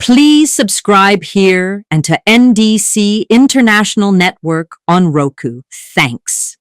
Please subscribe here and to NDC International Network on Roku. Thanks.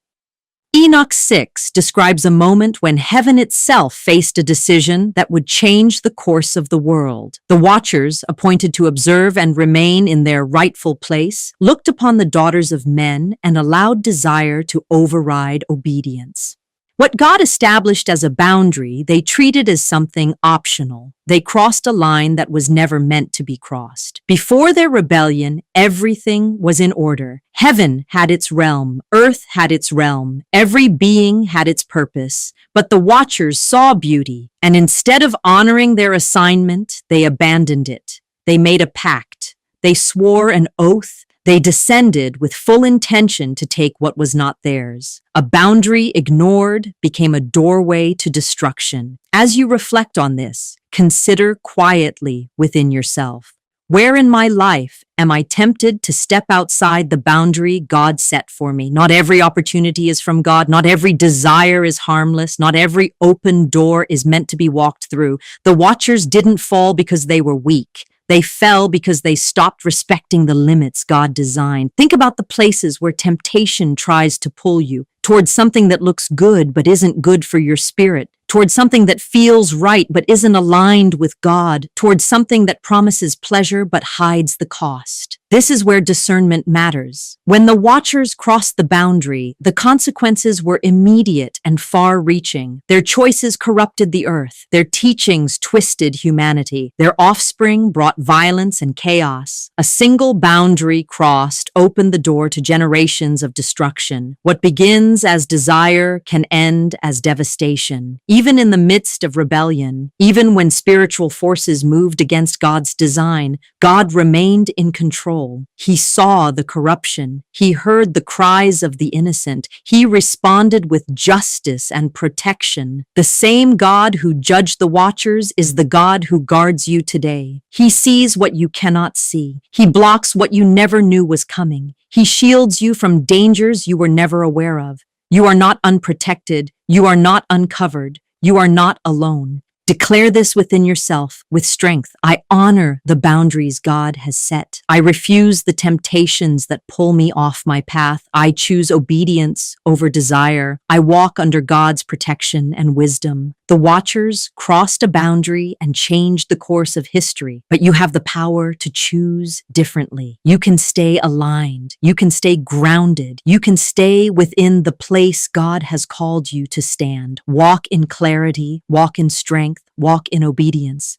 Enoch 6 describes a moment when heaven itself faced a decision that would change the course of the world. The watchers, appointed to observe and remain in their rightful place, looked upon the daughters of men and allowed desire to override obedience. What God established as a boundary, they treated as something optional. They crossed a line that was never meant to be crossed. Before their rebellion, everything was in order. Heaven had its realm, earth had its realm, every being had its purpose. But the watchers saw beauty, and instead of honoring their assignment, they abandoned it. They made a pact. They swore an oath. They descended with full intention to take what was not theirs. A boundary ignored became a doorway to destruction. As you reflect on this, consider quietly within yourself. Where in my life am I tempted to step outside the boundary God set for me? Not every opportunity is from God. Not every desire is harmless. Not every open door is meant to be walked through. The watchers didn't fall because they were weak. They fell because they stopped respecting the limits God designed. Think about the places where temptation tries to pull you towards something that looks good but isn't good for your spirit, towards something that feels right but isn't aligned with God, towards something that promises pleasure but hides the cost. This is where discernment matters. When the watchers crossed the boundary, the consequences were immediate and far-reaching. Their choices corrupted the earth. Their teachings twisted humanity. Their offspring brought violence and chaos. A single boundary crossed opened the door to generations of destruction. What begins as desire can end as devastation. Even in the midst of rebellion, even when spiritual forces moved against God's design, God remained in control. He saw the corruption. He heard the cries of the innocent. He responded with justice and protection. The same God who judged the watchers is the God who guards you today. He sees what you cannot see. He blocks what you never knew was coming. He shields you from dangers you were never aware of. You are not unprotected. You are not uncovered. You are not alone. Declare this within yourself with strength. I honor the boundaries God has set. I refuse the temptations that pull me off my path. I choose obedience over desire. I walk under God's protection and wisdom. The watchers crossed a boundary and changed the course of history, but you have the power to choose differently. You can stay aligned. You can stay grounded. You can stay within the place God has called you to stand. Walk in clarity, walk in strength, walk in obedience.